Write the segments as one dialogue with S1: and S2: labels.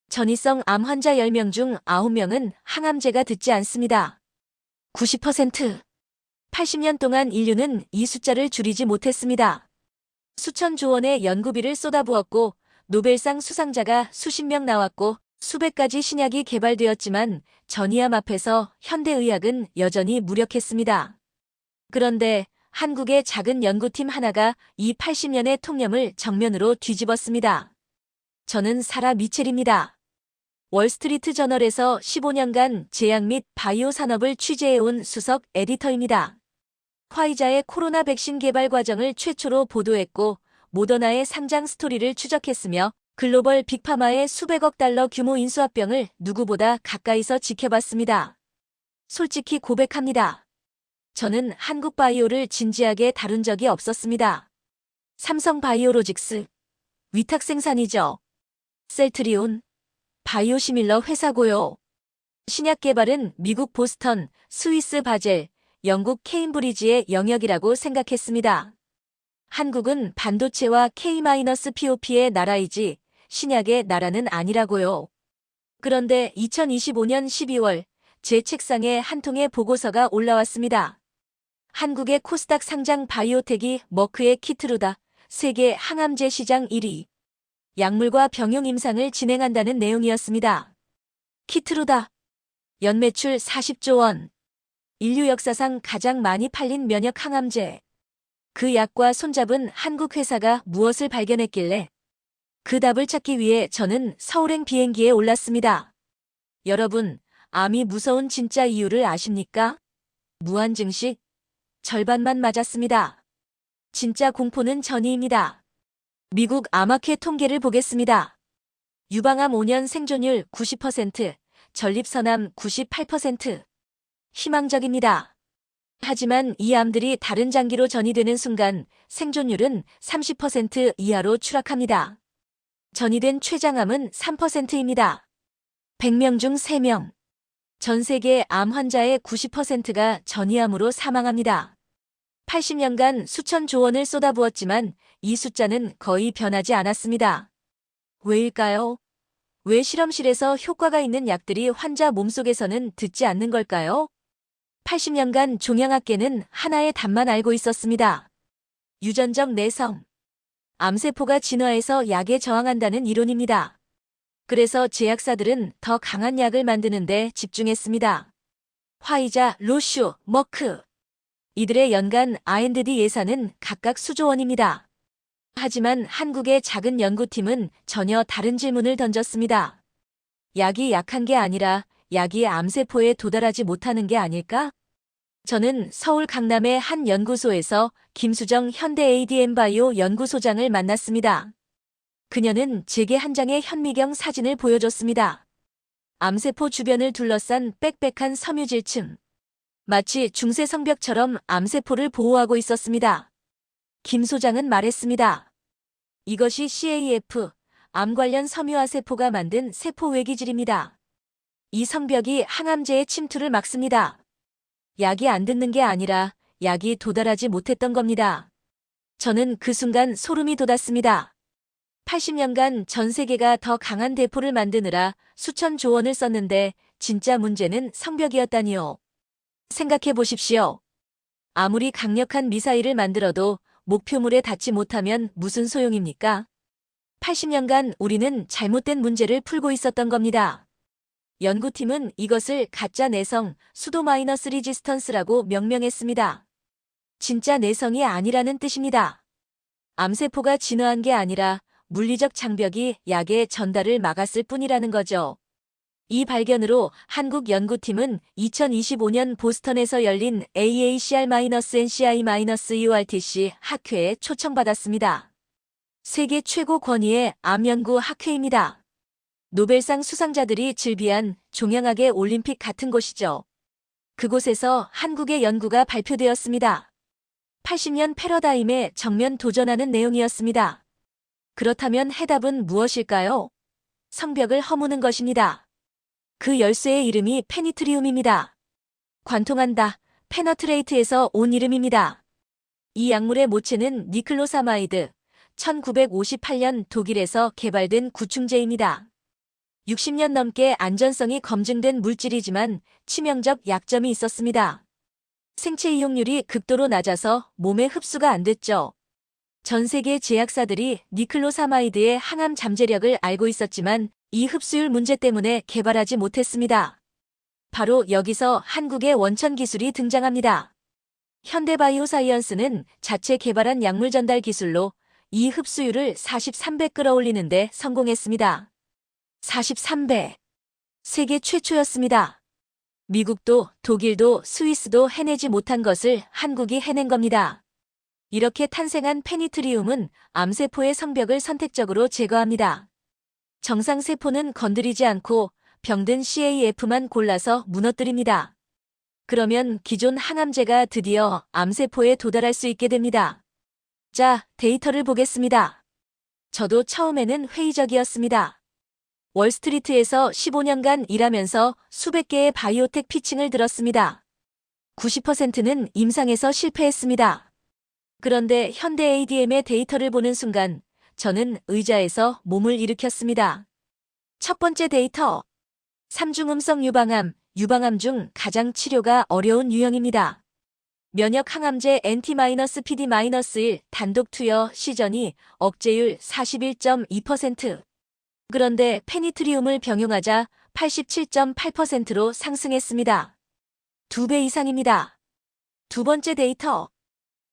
S1: 전이성 암 환자 10명 중 9명은 항암제가 듣지 않습니다. 90%. 80년 동안 인류는 이 숫자를 줄이지 못했습니다. 수천조 원의 연구비를 쏟아부었고 노벨상 수상자가 수십 명 나왔고 수백 가지 신약이 개발되었지만 전이암 앞에서 현대의학은 여전히 무력했습니다. 그런데 한국의 작은 연구팀 하나가 이 80년의 통념을 정면으로 뒤집었습니다. 저는 사라 미첼입니다. 월스트리트 저널에서 15년간 제약 및 바이오 산업을 취재해온 수석 에디터입니다. 화이자의 코로나 백신 개발 과정을 최초로 보도했고 모더나의 상장 스토리를 추적했으며 글로벌 빅파마의 수백억 달러 규모 인수합병을 누구보다 가까이서 지켜봤습니다. 솔직히 고백합니다. 저는 한국 바이오를 진지하게 다룬 적이 없었습니다. 삼성 바이오로직스, 위탁 생산이죠. 셀트리온, 바이오시밀러 회사고요. 신약 개발은 미국 보스턴, 스위스 바젤, 영국 케임브리지의 영역이라고 생각했습니다. 한국은 반도체와 K-POP의 나라이지 신약의 나라는 아니라고요. 그런데 2025년 12월 제 책상에 한 통의 보고서가 올라왔습니다. 한국의 코스닥 상장 바이오텍이 머크의 키트루다, 세계 항암제 시장 1위. 약물과 병용 임상을 진행한다는 내용이었습니다. 키트루다. 연매출 40조 원. 인류 역사상 가장 많이 팔린 면역 항암제. 그 약과 손잡은 한국 회사가 무엇을 발견했길래? 그 답을 찾기 위해 저는 서울행 비행기에 올랐습니다. 여러분, 암이 무서운 진짜 이유를 아십니까? 무한증식? 절반만 맞았습니다. 진짜 공포는 전이입니다. 미국 암학회 통계를 보겠습니다. 유방암 5년 생존율 90%, 전립선암 98%. 희망적입니다. 하지만 이 암들이 다른 장기로 전이되는 순간 생존율은 30% 이하로 추락합니다. 전이된 췌장암은 3%입니다. 100명 중 3명. 전 세계 암 환자의 90%가 전이암으로 사망합니다. 80년간 수천조 원을 쏟아부었지만 이 숫자는 거의 변하지 않았습니다. 왜일까요? 왜 실험실에서 효과가 있는 약들이 환자 몸속에서는 듣지 않는 걸까요? 80년간 종양학계는 하나의 답만 알고 있었습니다. 유전적 내성. 암세포가 진화해서 약에 저항한다는 이론입니다. 그래서 제약사들은 더 강한 약을 만드는 데 집중했습니다. 화이자, 로슈, 머크. 이들의 연간 R&D 예산은 각각 수조 원입니다. 하지만 한국의 작은 연구팀은 전혀 다른 질문을 던졌습니다. 약이 약한 게 아니라 약이 암세포에 도달하지 못하는 게 아닐까? 저는 서울 강남의 한 연구소에서 김수정 현대 ADM바이오 연구소장을 만났습니다. 그녀는 제게 한 장의 현미경 사진을 보여줬습니다. 암세포 주변을 둘러싼 빽빽한 섬유질층. 마치 중세 성벽처럼 암세포를 보호하고 있었습니다. 김 소장은 말했습니다. 이것이 CAF, 암 관련 섬유화세포가 만든 세포 외기질입니다. 이 성벽이 항암제의 침투를 막습니다. 약이 안 듣는 게 아니라 약이 도달하지 못했던 겁니다. 저는 그 순간 소름이 돋았습니다. 80년간 전 세계가 더 강한 대포를 만드느라 수천조 원을 썼는데 진짜 문제는 성벽이었다니요. 생각해 보십시오. 아무리 강력한 미사일을 만들어도 목표물에 닿지 못하면 무슨 소용입니까? 80년간 우리는 잘못된 문제를 풀고 있었던 겁니다. 연구팀은 이것을 가짜 내성, 수도 마이너스 리지스턴스라고 명명했습니다. 진짜 내성이 아니라는 뜻입니다. 암세포가 진화한 게 아니라 물리적 장벽이 약의 전달을 막았을 뿐이라는 거죠. 이 발견으로 한국 연구팀은 2025년 보스턴에서 열린 AACR-NCI-EORTC 학회에 초청받았습니다. 세계 최고 권위의 암연구 학회입니다. 노벨상 수상자들이 즐비한 종양학의 올림픽 같은 곳이죠. 그곳에서 한국의 연구가 발표되었습니다. 80년 패러다임에 정면 도전하는 내용이었습니다. 그렇다면 해답은 무엇일까요? 성벽을 허무는 것입니다. 그 열쇠의 이름이 페니트리움입니다. 관통한다, 페너트레이트에서 온 이름입니다. 이 약물의 모체는 니클로사마이드, 1958년 독일에서 개발된 구충제입니다. 60년 넘게 안전성이 검증된 물질이지만 치명적 약점이 있었습니다. 생체 이용률이 극도로 낮아서 몸에 흡수가 안 됐죠. 전 세계 제약사들이 니클로사마이드의 항암 잠재력을 알고 있었지만 이 흡수율 문제 때문에 개발하지 못했습니다. 바로 여기서 한국의 원천 기술이 등장합니다. 현대바이오사이언스는 자체 개발한 약물 전달 기술로 이 흡수율을 43배 끌어올리는 데 성공했습니다. 43배. 세계 최초였습니다. 미국도 독일도 스위스도 해내지 못한 것을 한국이 해낸 겁니다. 이렇게 탄생한 페니트리움은 암세포의 성벽을 선택적으로 제거합니다. 정상세포는 건드리지 않고 병든 CAF만 골라서 무너뜨립니다. 그러면 기존 항암제가 드디어 암세포에 도달할 수 있게 됩니다. 자, 데이터를 보겠습니다. 저도 처음에는 회의적이었습니다. 월스트리트에서 15년간 일하면서 수백 개의 바이오텍 피칭을 들었습니다. 90%는 임상에서 실패했습니다. 그런데 현대 ADM의 데이터를 보는 순간 저는 의자에서 몸을 일으켰습니다. 첫 번째 데이터. 삼중음성 유방암, 유방암 중 가장 치료가 어려운 유형입니다. 면역 항암제 NT-PD-1 단독 투여 시전이 억제율 41.2%. 그런데 페니트리움을 병용하자 87.8%로 상승했습니다. 2배 이상입니다. 두 번째 데이터.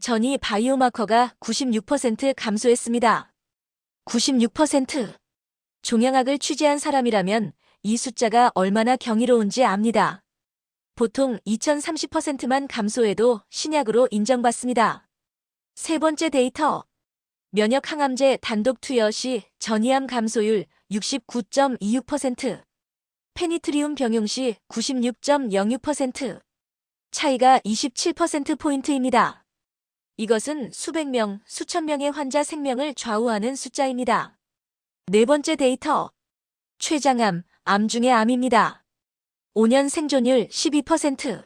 S1: 전이 바이오마커가 96% 감소했습니다. 96%. 종양학을 취재한 사람이라면 이 숫자가 얼마나 경이로운지 압니다. 보통 2030%만 감소해도 신약으로 인정받습니다. 세 번째 데이터. 면역 항암제 단독 투여 시 전이암 감소율 69.26%, 페니트리움 병용 시 96.06%, 차이가 27%포인트입니다. 이것은 수백 명, 수천 명의 환자 생명을 좌우하는 숫자입니다. 네 번째 데이터. 췌장암, 암 중의 암입니다. 5년 생존율 12%.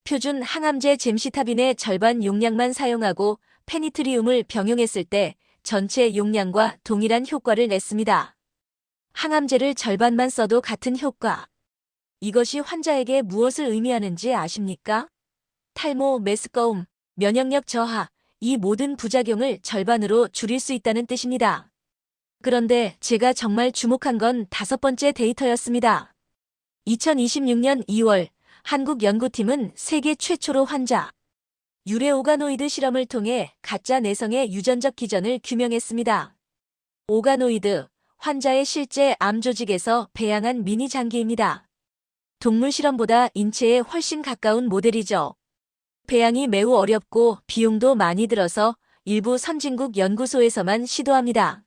S1: 표준 항암제 젬시타빈의 절반 용량만 사용하고 페니트리움을 병용했을 때 전체 용량과 동일한 효과를 냈습니다. 항암제를 절반만 써도 같은 효과. 이것이 환자에게 무엇을 의미하는지 아십니까? 탈모, 메스꺼움, 면역력 저하, 이 모든 부작용을 절반으로 줄일 수 있다는 뜻입니다. 그런데 제가 정말 주목한 건 다섯 번째 데이터였습니다. 2026년 2월 한국 연구팀은 세계 최초로 환자 유래 오가노이드 실험을 통해 가짜 내성의 유전적 기전을 규명했습니다. 오가노이드, 환자의 실제 암 조직에서 배양한 미니 장기입니다. 동물 실험보다 인체에 훨씬 가까운 모델이죠. 배양이 매우 어렵고 비용도 많이 들어서 일부 선진국 연구소에서만 시도합니다.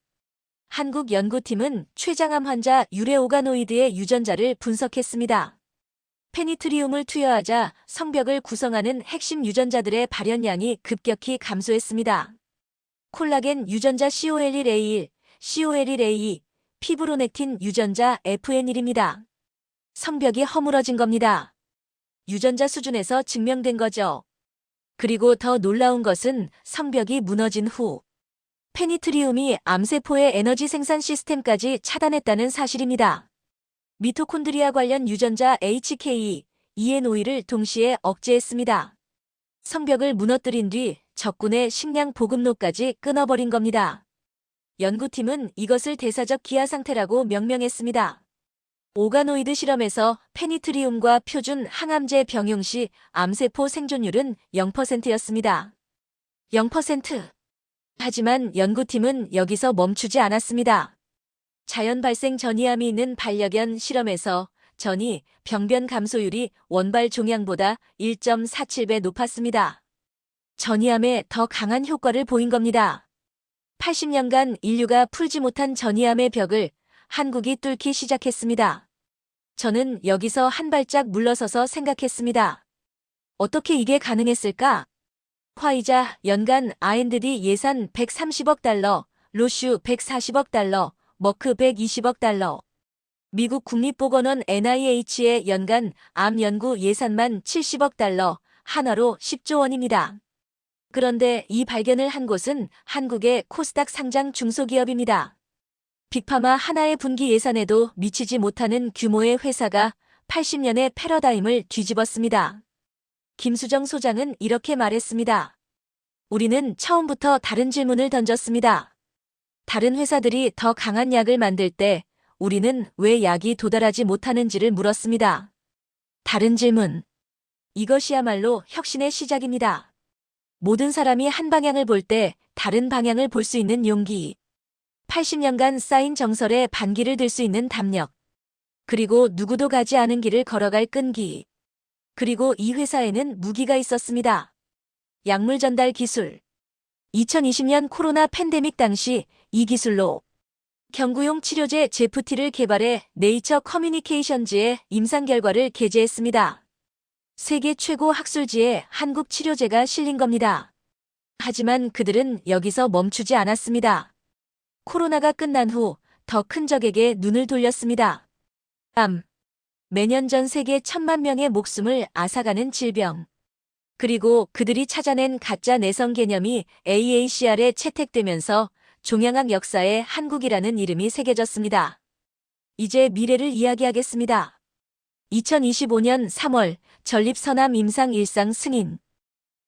S1: 한국 연구팀은 췌장암 환자 유래 오가노이드의 유전자를 분석했습니다. 페니트리움을 투여하자 성벽을 구성하는 핵심 유전자들의 발현량이 급격히 감소했습니다. 콜라겐 유전자 COL1A1, COL1A2, 피브로넥틴 유전자 FN1입니다. 성벽이 허물어진 겁니다. 유전자 수준에서 증명된 거죠. 그리고 더 놀라운 것은 성벽이 무너진 후 페니트리움이 암세포의 에너지 생산 시스템까지 차단했다는 사실입니다. 미토콘드리아 관련 유전자 HK, EN5를 동시에 억제했습니다. 성벽을 무너뜨린 뒤 적군의 식량 보급로까지 끊어버린 겁니다. 연구팀은 이것을 대사적 기아 상태라고 명명했습니다. 오가노이드 실험에서 페니트리움과 표준 항암제 병용 시 암세포 생존율은 0%였습니다. 0%. 하지만 연구팀은 여기서 멈추지 않았습니다. 자연 발생 전이암이 있는 반려견 실험에서 전이 병변 감소율이 원발 종양보다 1.47배 높았습니다. 전이암에 더 강한 효과를 보인 겁니다. 80년간 인류가 풀지 못한 전이암의 벽을 한국이 뚫기 시작했습니다. 저는 여기서 한 발짝 물러서서 생각했습니다. 어떻게 이게 가능했을까? 화이자 연간 R&D 예산 130억 달러, 로슈 140억 달러, 머크 120억 달러. 미국 국립보건원 NIH의 연간 암 연구 예산만 70억 달러, 한화로 10조 원입니다. 그런데 이 발견을 한 곳은 한국의 코스닥 상장 중소기업입니다. 빅파마 하나의 분기 예산에도 미치지 못하는 규모의 회사가 80년의 패러다임을 뒤집었습니다. 김수정 소장은 이렇게 말했습니다. 우리는 처음부터 다른 질문을 던졌습니다. 다른 회사들이 더 강한 약을 만들 때 우리는 왜 약이 도달하지 못하는지를 물었습니다. 다른 질문. 이것이야말로 혁신의 시작입니다. 모든 사람이 한 방향을 볼 때 다른 방향을 볼 수 있는 용기. 80년간 쌓인 정설에 반기를 들 수 있는 담력. 그리고 누구도 가지 않은 길을 걸어갈 끈기. 그리고 이 회사에는 무기가 있었습니다. 약물 전달 기술. 2020년 코로나 팬데믹 당시 이 기술로 경구용 치료제 제프티를 개발해 네이처 커뮤니케이션즈에 임상 결과를 게재했습니다. 세계 최고 학술지에 한국 치료제가 실린 겁니다. 하지만 그들은 여기서 멈추지 않았습니다. 코로나가 끝난 후 더 큰 적에게 눈을 돌렸습니다. 암. 매년 전 세계 1,000만 명의 목숨을 앗아가는 질병. 그리고 그들이 찾아낸 가짜 내성 개념이 AACR에 채택되면서 종양학 역사에 한국이라는 이름이 새겨졌습니다. 이제 미래를 이야기하겠습니다. 2025년 3월 전립선암 임상 일상 승인.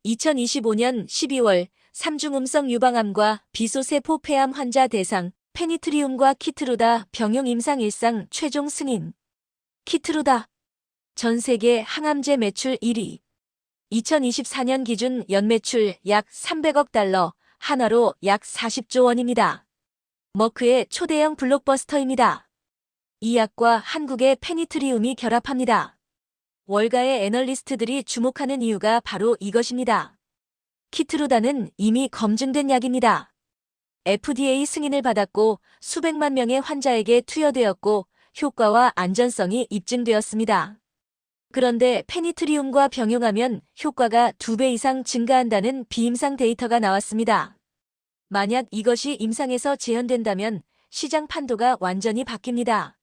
S1: 2025년 12월 3중 음성 유방암과 비소세포 폐암 환자 대상 페니트리움과 키트루다 병용 임상 일상 최종 승인. 키트루다. 전 세계 항암제 매출 1위. 2024년 기준 연매출 약 300억 달러, 한화로 약 40조 원입니다. 머크의 초대형 블록버스터입니다. 이 약과 한국의 페니트리움이 결합합니다. 월가의 애널리스트들이 주목하는 이유가 바로 이것입니다. 키트루다는 이미 검증된 약입니다. FDA 승인을 받았고 수백만 명의 환자에게 투여되었고 효과와 안전성이 입증되었습니다. 그런데 페니트리움과 병용하면 효과가 2배 이상 증가한다는 비임상 데이터가 나왔습니다. 만약 이것이 임상에서 재현된다면 시장 판도가 완전히 바뀝니다.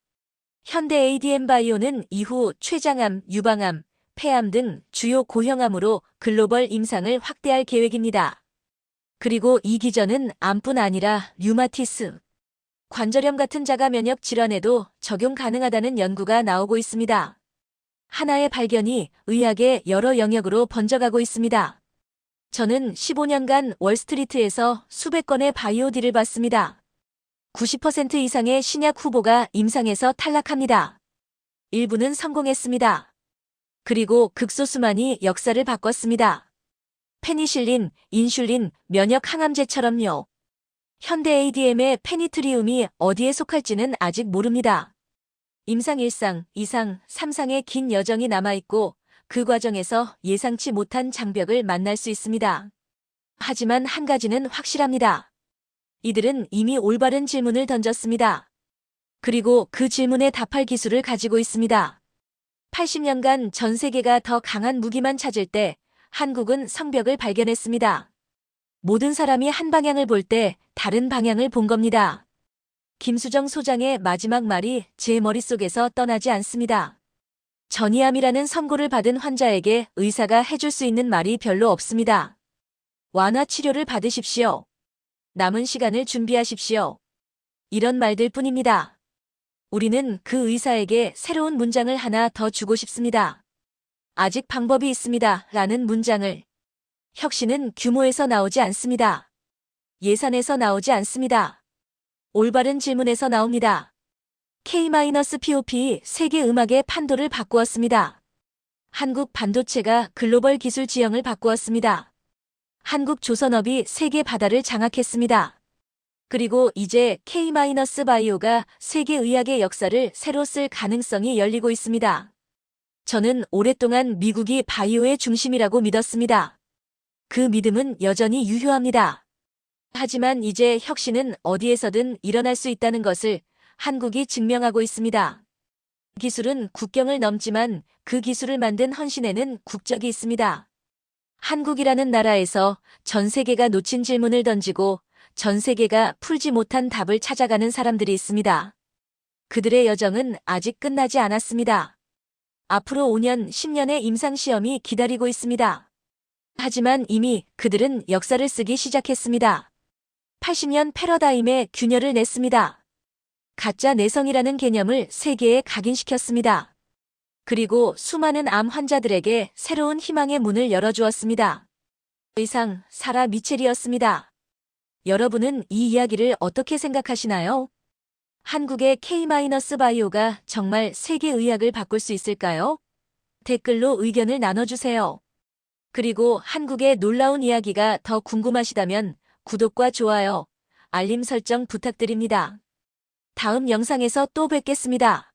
S1: 현대 ADM-바이오는 이후 췌장암, 유방암, 폐암 등 주요 고형암으로 글로벌 임상을 확대할 계획입니다. 그리고 이 기전은 암뿐 아니라 류마티스, 관절염 같은 자가 면역 질환에도 적용 가능하다는 연구가 나오고 있습니다. 하나의 발견이 의학의 여러 영역으로 번져가고 있습니다. 저는 15년간 월스트리트에서 수백 건의 바이오 딜을 봤습니다. 90% 이상의 신약 후보가 임상에서 탈락합니다. 일부는 성공했습니다. 그리고 극소수만이 역사를 바꿨습니다. 페니실린, 인슐린, 면역 항암제처럼요. 현대 ADM의 페니트리움이 어디에 속할지는 아직 모릅니다. 임상 1상, 2상, 3상의 긴 여정이 남아있고 그 과정에서 예상치 못한 장벽을 만날 수 있습니다. 하지만 한 가지는 확실합니다. 이들은 이미 올바른 질문을 던졌습니다. 그리고 그 질문에 답할 기술을 가지고 있습니다. 80년간 전 세계가 더 강한 무기만 찾을 때 한국은 성벽을 발견했습니다. 모든 사람이 한 방향을 볼 때 다른 방향을 본 겁니다. 김수정 소장의 마지막 말이 제 머릿속에서 떠나지 않습니다. 전이암이라는 선고를 받은 환자에게 의사가 해줄 수 있는 말이 별로 없습니다. 완화 치료를 받으십시오. 남은 시간을 준비하십시오. 이런 말들 뿐입니다. 우리는 그 의사에게 새로운 문장을 하나 더 주고 싶습니다. 아직 방법이 있습니다. 라는 문장을. 혁신은 규모에서 나오지 않습니다. 예산에서 나오지 않습니다. 올바른 질문에서 나옵니다. K-POP 세계 음악의 판도를 바꾸었습니다. 한국 반도체가 글로벌 기술 지형을 바꾸었습니다. 한국 조선업이 세계 바다를 장악했습니다. 그리고 이제 K-바이오가 세계 의학의 역사를 새로 쓸 가능성이 열리고 있습니다. 저는 오랫동안 미국이 바이오의 중심이라고 믿었습니다. 그 믿음은 여전히 유효합니다. 하지만 이제 혁신은 어디에서든 일어날 수 있다는 것을 한국이 증명하고 있습니다. 기술은 국경을 넘지만 그 기술을 만든 헌신에는 국적이 있습니다. 한국이라는 나라에서 전 세계가 놓친 질문을 던지고 전 세계가 풀지 못한 답을 찾아가는 사람들이 있습니다. 그들의 여정은 아직 끝나지 않았습니다. 앞으로 5년, 10년의 임상시험이 기다리고 있습니다. 하지만 이미 그들은 역사를 쓰기 시작했습니다. 80년 패러다임의 균열을 냈습니다. 가짜 내성이라는 개념을 세계에 각인시켰습니다. 그리고 수많은 암 환자들에게 새로운 희망의 문을 열어주었습니다. 이상 사라 미첼이었습니다. 여러분은 이 이야기를 어떻게 생각하시나요? 한국의 K-바이오가 정말 세계 의학을 바꿀 수 있을까요? 댓글로 의견을 나눠주세요. 그리고 한국의 놀라운 이야기가 더 궁금하시다면 구독과 좋아요, 알림 설정 부탁드립니다. 다음 영상에서 또 뵙겠습니다.